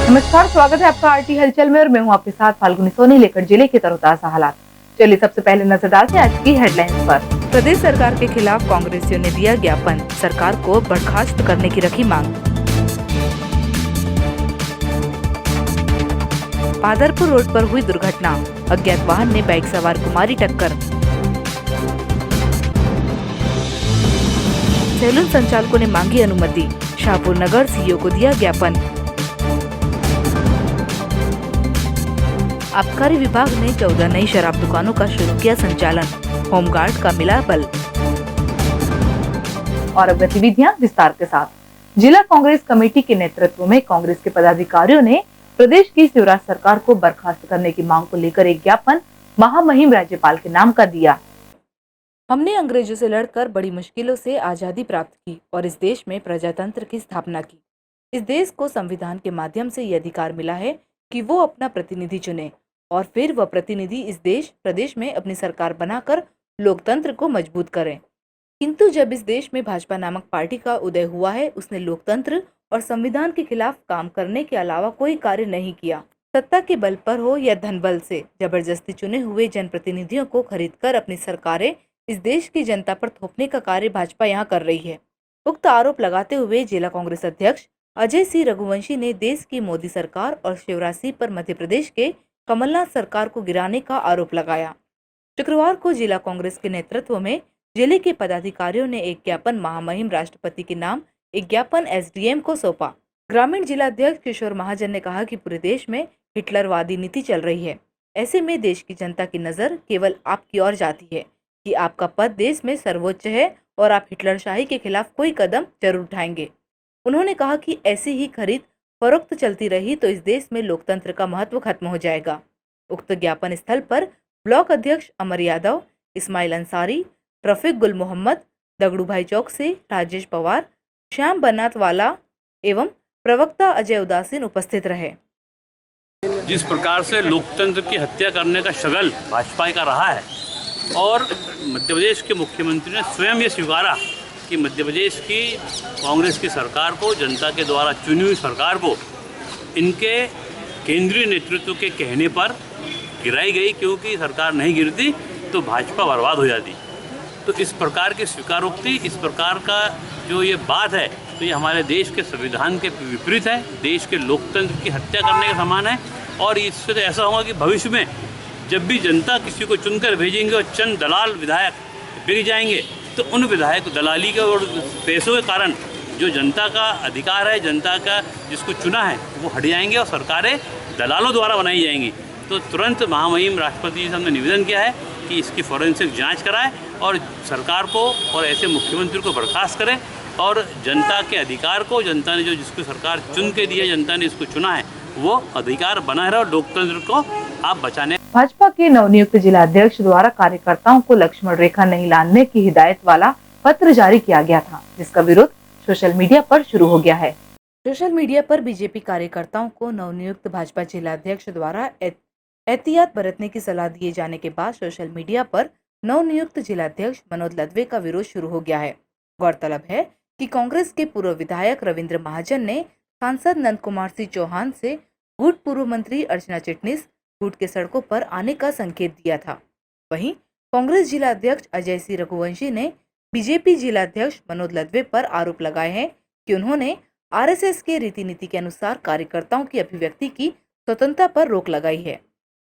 नमस्कार, स्वागत है आपका आरटी हलचल में और मैं हूं आपके साथ फाल्गुनी सोनी लेकर जिले के तरोताजा हालात। चलिए सबसे पहले नजर डालते हैं आज की हेडलाइंस पर। प्रदेश सरकार के खिलाफ कांग्रेसियों ने दिया ज्ञापन, सरकार को बर्खास्त करने की रखी मांग। पादरपुर रोड पर हुई दुर्घटना, अज्ञात वाहन ने बाइक सवार को मारी टक्कर। सैलून संचालकों ने मांगी अनुमति, शाहपुर नगर सीईओ को दिया ज्ञापन। आबकारी विभाग ने 14 नई शराब दुकानों का शुरू किया संचालन, होमगार्ड का मिला बल। और अब गतिविधियां विस्तार के साथ। जिला कांग्रेस कमेटी के नेतृत्व में कांग्रेस के पदाधिकारियों ने प्रदेश की शिवराज सरकार को बर्खास्त करने की मांग को लेकर एक ज्ञापन महामहिम राज्यपाल के नाम का दिया। हमने अंग्रेजों से लड़कर बड़ी मुश्किलों से आजादी प्राप्त की और इस देश में प्रजातंत्र की स्थापना की। इस देश को संविधान के माध्यम से ये अधिकार मिला है कि वो अपना प्रतिनिधि चुने और फिर वह प्रतिनिधि इस प्रदेश में अपनी सरकार बनाकर लोकतंत्र को मजबूत करें। किंतु जब इस देश में भाजपा नामक पार्टी का उदय हुआ है, उसने लोकतंत्र और संविधान के खिलाफ काम करने के अलावा कोई कार्य नहीं किया। सत्ता के बल पर हो या धन बल से जबरदस्ती चुने हुए जनप्रतिनिधियों को खरीदकर अपनी सरकारें इस देश की जनता पर थोपने का कार्य भाजपा यहाँ कर रही है। उक्त आरोप लगाते हुए जिला कांग्रेस अध्यक्ष अजय सिंह रघुवंशी ने देश की मोदी सरकार और शिवराज सिंह पर मध्य प्रदेश के कमलनाथ सरकार को गिराने का आरोप लगाया। शुक्रवार को जिला कांग्रेस के नेतृत्व में जिले के पदाधिकारियों ने एक ज्ञापन महामहिम राष्ट्रपति के नाम एक ज्ञापन एसडीएम को सौंपा। ग्रामीण जिला अध्यक्ष किशोर महाजन ने कहा कि पूरे देश में हिटलरवादी नीति चल रही है। ऐसे में देश की जनता की नजर केवल आपकी ओर जाती है कि आपका पद देश में सर्वोच्च है और आप हिटलरशाही के खिलाफ कोई कदम जरूर उठाएंगे। उन्होंने कहा कि ऐसी ही खरीद फरोख्त चलती रही तो इस देश में लोकतंत्र का महत्व खत्म हो जाएगा। उक्त ज्ञापन स्थल पर ब्लॉक अध्यक्ष अमर यादव, इस्माइल अंसारी, रफीक गुल मोहम्मद, दगड़ूभाई चौक से राजेश पवार, श्याम बनात वाला एवं प्रवक्ता अजय उदासीन उपस्थित रहे। जिस प्रकार से लोकतंत्र की हत्या करने का शगल भाजपा का रहा है और मध्य प्रदेश के मुख्यमंत्री ने स्वयं ये स्वीकारा कि मध्य प्रदेश की कांग्रेस की सरकार को, जनता के द्वारा चुनी हुई सरकार को इनके केंद्रीय नेतृत्व के कहने पर गिराई गई, क्योंकि सरकार नहीं गिरती तो भाजपा बर्बाद हो जाती। तो इस प्रकार की स्वीकारोक्ति, इस प्रकार का जो ये बात है, तो ये हमारे देश के संविधान के विपरीत है, देश के लोकतंत्र की हत्या करने का समान है। और इससे तो ऐसा होगा कि भविष्य में जब भी जनता किसी को चुनकर भेजेंगे और चंद दलाल विधायक बिक जाएंगे तो उन विधायक दलाली के और पैसों के कारण जो जनता का अधिकार है, जनता का जिसको चुना है, वो हट जाएंगे और सरकारें दलालों द्वारा बनाई जाएंगी। तो तुरंत महामहिम राष्ट्रपति जी से हमने निवेदन किया है कि इसकी फॉरेंसिक जांच कराए और सरकार को और ऐसे मुख्यमंत्री को बर्खास्त करें और जनता के अधिकार को, जनता ने जो जिसको सरकार चुन के दी है, जनता ने इसको चुना है, वो अधिकार बना रहे और लोकतंत्र को आप बचाने। भाजपा के नवनियुक्त जिला अध्यक्ष द्वारा कार्यकर्ताओं को लक्ष्मण रेखा नहीं लांघने की हिदायत वाला पत्र जारी किया गया था, जिसका विरोध सोशल मीडिया पर शुरू हो गया है। सोशल मीडिया पर बीजेपी कार्यकर्ताओं को नवनियुक्त भाजपा जिला अध्यक्ष द्वारा एहतियात बरतने की सलाह दिए जाने के बाद सोशल मीडिया पर नवनियुक्त जिला अध्यक्ष मनोज लदवे का विरोध शुरू हो गया है। गौरतलब है कि कांग्रेस के पूर्व विधायक रविंद्र महाजन ने सांसद नंद कुमार सिंह चौहान से गुट पूर्व मंत्री अर्चना चिटनिस गुट के सड़कों पर आने का संकेत दिया था। वहीं कांग्रेस जिला अध्यक्ष अजय सिंह रघुवंशी ने बीजेपी जिला अध्यक्ष मनोज लदवे पर आरोप लगाए हैं कि उन्होंने आरएसएस के रीति नीति के अनुसार कार्यकर्ताओं की अभिव्यक्ति की स्वतंत्रता पर रोक लगाई है।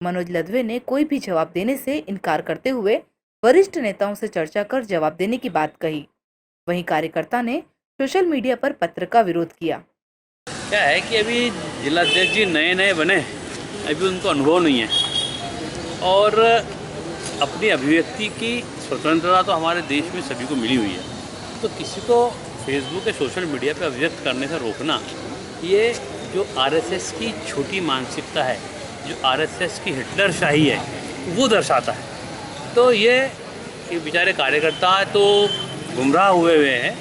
मनोज लदवे ने कोई भी जवाब देने से इनकार करते हुए वरिष्ठ नेताओं से चर्चा कर जवाब देने की बात कही। वहीं कार्यकर्ता ने सोशल मीडिया पर पत्र का विरोध किया। क्या है कि अभी जिला अध्यक्ष जी नए बने, अभी उनको अनुभव नहीं है और अपनी अभिव्यक्ति की स्वतंत्रता तो हमारे देश में सभी को मिली हुई है। तो किसी को फेसबुक या सोशल मीडिया पर अभिव्यक्त करने से रोकना, ये जो आरएसएस की छोटी मानसिकता है, जो आरएसएस की हिटलरशाही है, वो दर्शाता है। तो ये बेचारे कार्यकर्ता तो गुमराह हुए हैं,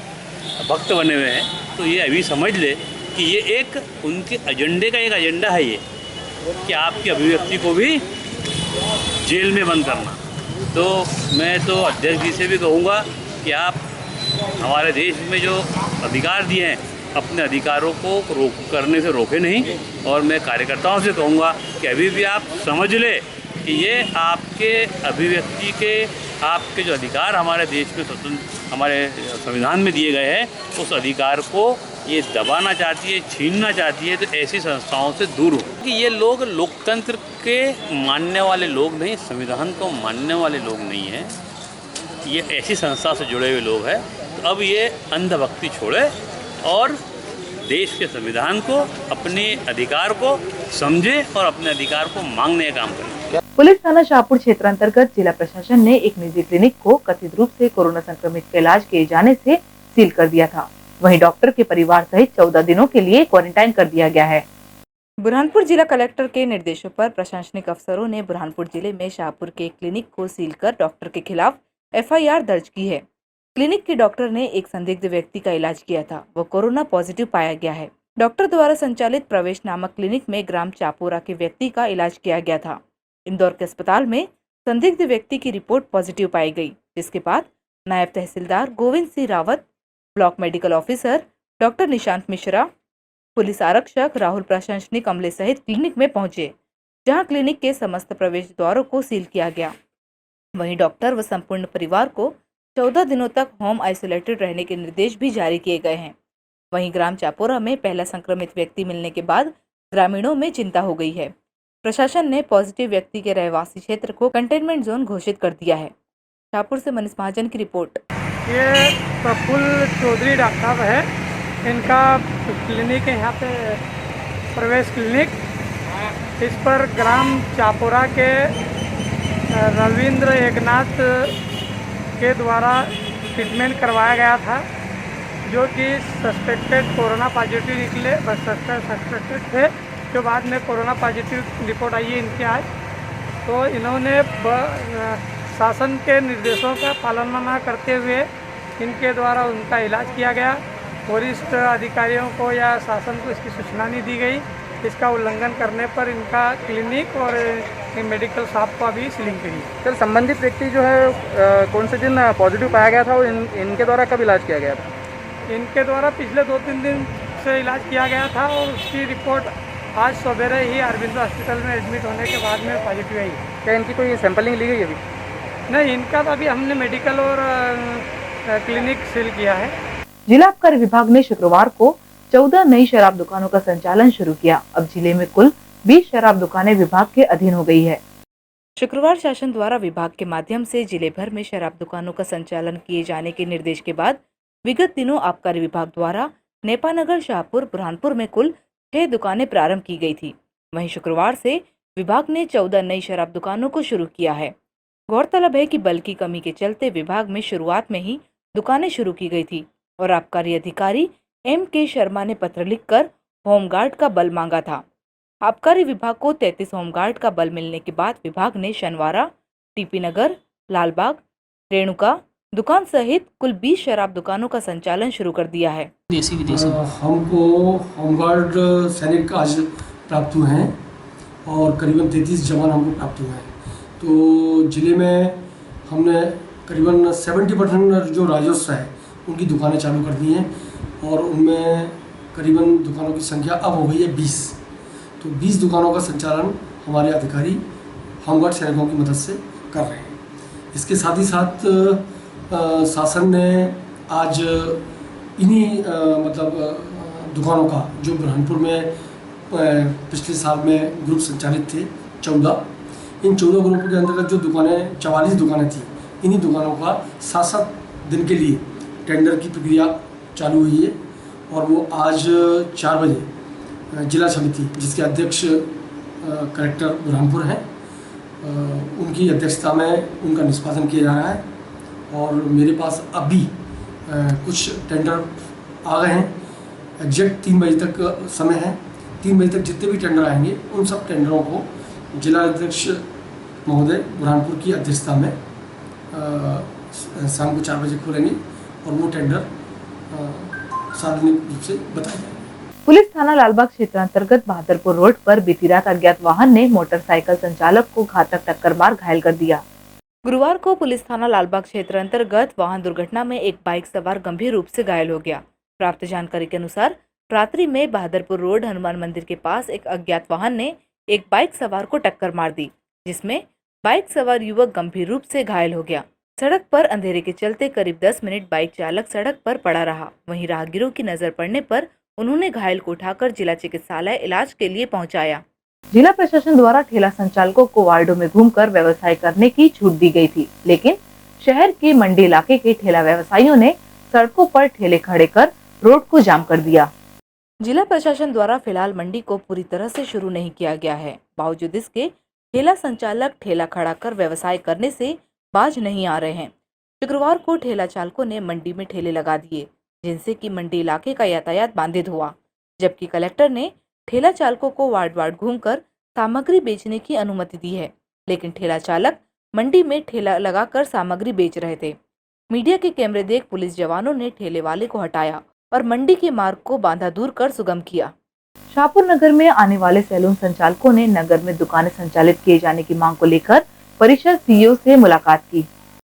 भक्त बने हुए हैं, तो ये अभी समझ ले कि ये एक उनके एजेंडे का एक एजेंडा है ये कि आपकी अभिव्यक्ति को भी जेल में बंद करना। तो मैं तो अध्यक्ष जी से भी कहूँगा कि आप हमारे देश में जो अधिकार दिए हैं अपने अधिकारों को करने से रोके नहीं। और मैं कार्यकर्ताओं से कहूँगा कि अभी भी आप समझ ले कि ये आपके अभिव्यक्ति के, आपके जो अधिकार हमारे देश में स्वतंत्र हमारे संविधान में दिए गए हैं, उस अधिकार को ये दबाना चाहती है, छीनना चाहती है। तो ऐसी संस्थाओं से दूर हो कि ये लोग लोकतंत्र के मानने वाले लोग नहीं, संविधान को मानने वाले लोग नहीं हैं। ये ऐसी संस्था से जुड़े हुए लोग हैं। तो अब ये अंधभक्ति छोड़े और देश के संविधान को, अपने अधिकार को समझे और अपने अधिकार को मांगने का काम करें। पुलिस थाना शाहपुर क्षेत्र अंतर्गत जिला प्रशासन ने एक निजी क्लिनिक को कथित रूप से कोरोना संक्रमित का इलाज किए जाने से सील कर दिया था। वहीं डॉक्टर के परिवार सहित 14 दिनों के लिए क्वारंटाइन कर दिया गया है। बुरहानपुर जिला कलेक्टर के निर्देशों पर प्रशासनिक अफसरों ने बुरहानपुर जिले में शाहपुर के क्लिनिक को सील कर डॉक्टर के खिलाफ FIR दर्ज की है। क्लिनिक के डॉक्टर ने एक संदिग्ध व्यक्ति का इलाज किया था, वो कोरोना पॉजिटिव पाया गया है। डॉक्टर द्वारा संचालित प्रवेश नामक क्लिनिक में ग्राम चापोरा के व्यक्ति का इलाज किया गया था। इंदौर के अस्पताल में संदिग्ध व्यक्ति की रिपोर्ट पॉजिटिव पाई गई, जिसके बाद नायब तहसीलदार Govind Singh Rawat, block medical officer doctor Nishant Mishra, police आरक्षक राहुल प्रशंसनिक अमले सहित क्लिनिक में पहुंचे, जहां क्लिनिक के समस्त प्रवेश द्वारों को सील किया गया। वहीं डॉक्टर व संपूर्ण परिवार को 14 दिनों तक होम आइसोलेटेड रहने के निर्देश भी जारी किए गए हैं। वहीं ग्राम चापोरा में पहला संक्रमित व्यक्ति मिलने के बाद ग्रामीणों में चिंता हो गई है। प्रशासन ने पॉजिटिव व्यक्ति के रहवासी क्षेत्र को कंटेनमेंट जोन घोषित कर दिया है। शाहपुर से मनीष महाजन की रिपोर्ट। ये प्रफुल्ल चौधरी डॉक्टर साहब है, इनका क्लिनिक है यहाँ पे, प्रवेश क्लिनिक। इस पर ग्राम चापोरा के रविंद्र एकनाथ के द्वारा ट्रीटमेंट करवाया गया था, जो कि सस्पेक्टेड कोरोना पॉजिटिव निकले, सस्पेक्टेड थे, जो बाद में कोरोना पॉजिटिव रिपोर्ट आई है इनके आज। तो इन्होंने शासन के निर्देशों का पालन न करते हुए इनके द्वारा उनका इलाज किया गया। वरिष्ठ अधिकारियों को या शासन को इसकी सूचना नहीं दी गई। इसका उल्लंघन करने पर इनका क्लिनिक और मेडिकल शॉप का भी सीलिंग करी। सर, संबंधित व्यक्ति जो है कौन से दिन पॉजिटिव पाया गया था और इनके द्वारा कब इलाज किया गया था? इनके द्वारा पिछले 2-3 दिन से इलाज किया गया था और उसकी रिपोर्ट आज सवेरे ही अरविंद हॉस्पिटल में एडमिट होने के बाद में पॉजिटिव आई। क्या इनकी कोई सैंपलिंग ली गई अभी? नहीं, इनका तो अभी हमने मेडिकल और क्लिनिक सील किया है। जिला आबकारी विभाग ने शुक्रवार को 14 नई शराब दुकानों का संचालन शुरू किया। अब जिले में कुल 20 शराब दुकानें विभाग के अधीन हो गई है। शुक्रवार शासन द्वारा विभाग के माध्यम से जिले भर में शराब दुकानों का संचालन किए जाने के निर्देश के बाद विगत दिनों आबकारी विभाग द्वारा नेपानगर, शाहपुर, बुरहानपुर में कुल 6 दुकानें प्रारंभ की गई थी। वहीं शुक्रवार से विभाग ने 14 नई शराब दुकानों को शुरू किया है। गौरतलब है कि बल की कमी के चलते विभाग में शुरुआत में ही दुकानें शुरू की गई थी और आबकारी अधिकारी MK शर्मा ने पत्र लिखकर होमगार्ड का बल मांगा था। आबकारी विभाग को 33 होमगार्ड का बल मिलने के बाद विभाग ने शनवारा, TP नगर, लालबाग, रेणुका दुकान सहित कुल 20 शराब दुकानों का संचालन शुरू कर दिया है। हमको होमगार्ड सैनिक आज प्राप्त हुए हैं और करीबन 33 जवान हमको प्राप्त हुए हैं। तो ज़िले में हमने करीबन 70% जो राजस्व है उनकी दुकानें चालू कर दी हैं और उनमें करीबन दुकानों की संख्या अब हो गई है 20। तो 20 दुकानों का संचालन हमारे अधिकारी होमगार्ड सैनिकों की मदद से कर रहे हैं। इसके साथ ही साथ शासन ने आज इन्हीं दुकानों का जो बुरहानपुर में पिछले साल में ग्रुप संचालित थे 14, इन 14 ग्रुपों के अंतर्गत जो दुकानें 44 दुकानें थी, इन्हीं दुकानों का 7-7 दिन के लिए टेंडर की प्रक्रिया चालू हुई है और वो आज 4 बजे जिला समिति जिसके अध्यक्ष कलेक्टर बुरहानपुर हैं, उनकी अध्यक्षता में उनका निष्पादन किया जा रहा है। और मेरे पास अभी कुछ टेंडर आ गए हैं। एग्जैक्ट 3 बजे तक समय है। 3 बजे तक जितने भी टेंडर आएंगे उन सब टेंडरों को जिला अध्यक्ष महोदय बुरहानपुर की अध्यक्षता में शाम को 4 बजे खोलेंगे और वो टेंडर सार्वजनिक रूप से बताए जाएंगे। पुलिस थाना लालबाग क्षेत्र अंतर्गत बहादुरपुर रोड पर बीती रात अज्ञात वाहन ने मोटरसाइकिल संचालक को घातक टक्कर मार घायल कर दिया। गुरुवार को पुलिस थाना लालबाग क्षेत्र अंतर्गत वाहन दुर्घटना में एक बाइक सवार गंभीर रूप से घायल हो गया। प्राप्त जानकारी के अनुसार रात्रि में बहादुरपुर रोड हनुमान मंदिर के पास एक अज्ञात वाहन ने एक बाइक सवार को टक्कर मार दी, जिसमें बाइक सवार युवक गंभीर रूप से घायल हो गया। सड़क पर अंधेरे के चलते करीब 10 मिनट बाइक चालक सड़क पर पड़ा रहा। वहीं राहगीरों की नजर पड़ने पर उन्होंने घायल को उठाकर जिला चिकित्सालय इलाज के लिए पहुंचाया। जिला प्रशासन द्वारा ठेला संचालकों को वार्डों में घूमकर व्यवसाय करने की छूट दी गई थी, लेकिन शहर के मंडी इलाके के ठेला व्यवसायियों ने सड़कों पर ठेले खड़े कर रोड को जाम कर दिया। जिला प्रशासन द्वारा फिलहाल मंडी को पूरी तरह से शुरू नहीं किया गया है। बावजूद इसके ठेला संचालक ठेला खड़ा कर व्यवसाय करने से बाज नहीं आ रहे हैं। शुक्रवार को ठेला चालकों ने मंडी में ठेले लगा दिए, जिनसे कि मंडी इलाके का यातायात बाधित हुआ, जबकि कलेक्टर ने ठेला चालकों को वार्ड वार्ड घूमकर सामग्री बेचने की अनुमति दी है, लेकिन ठेला चालक मंडी में ठेला लगाकर सामग्री बेच रहे थे। मीडिया के कैमरे देख पुलिस जवानों ने ठेले वाले को हटाया और मंडी के मार्ग को बांधा दूर कर सुगम किया। शाहपुर नगर में आने वाले सैलून संचालकों ने नगर में दुकानें संचालित किए जाने की मांग को लेकर परिषद सीईओ से मुलाकात की।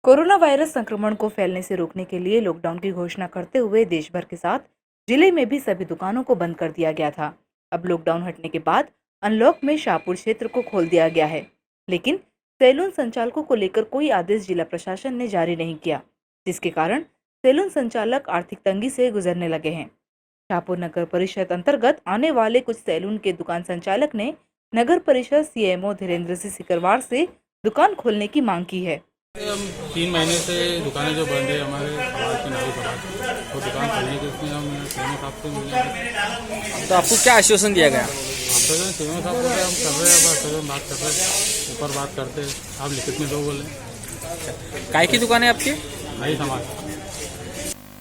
कोरोना वायरस संक्रमण को फैलने से रोकने के लिए लॉकडाउन की घोषणा करते हुए देश भर के साथ जिले में भी सभी दुकानों को बंद कर दिया गया था। अब लॉकडाउन हटने के बाद अनलॉक में शाहपुर क्षेत्र को खोल दिया गया है, लेकिन सैलून संचालकों को लेकर कोई आदेश जिला प्रशासन ने जारी नहीं किया, जिसके कारण सैलून संचालक आर्थिक तंगी से गुजरने लगे हैं। शाहपुर नगर परिषद अंतर्गत आने वाले कुछ सैलून के दुकान संचालक ने नगर परिषद सीएमओ धीरेन्द्र सिंह सिकरवार से दुकान खोलने की मांग की है। हम 3 महीने से दुकानें जो बंद है हमारे समाज की नारी समाज, वो दुकान खोलने के लिए हम सीएमओ साहब से मिले। तो आपको क्या आश्वासन दिया गया? आश्वासन सीएमओ साहब को हम कर रहे हैं, बस बात कर रहे हैं, ऊपर बात करते हैं, आप लिखित में दो बोले। काय की दुकान है आपकी? नारी समाज।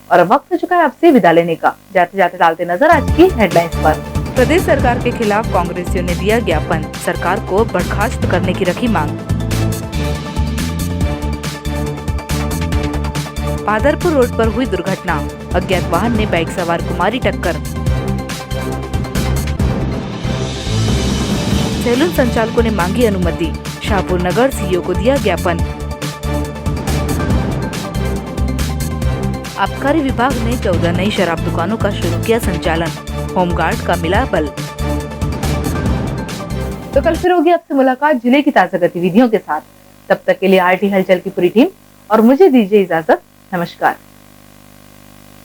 और अब वक्त हो चुका है आपसे विदा लेने का। जाते जाते डालते नजर आज की हेडलाइंस पर। प्रदेश सरकार के खिलाफ कांग्रेसियों ने दिया ज्ञापन, सरकार को बर्खास्त करने की रखी मांग। बहादुरपुर रोड पर हुई दुर्घटना, अज्ञात वाहन ने बाइक सवार को मारी टक्कर। सैलून संचालकों ने मांगी अनुमति, शाहपुर नगर सीईओ को दिया ज्ञापन। आबकारी विभाग ने 14 नई शराब दुकानों का शुरू किया संचालन, होमगार्ड का मिला बल। तो कल फिर होगी आपसे मुलाकात जिले की ताजा गतिविधियों के साथ। तब तक के लिए आरटी हलचल की पूरी टीम और मुझे दीजिए इजाजत। नमस्कार।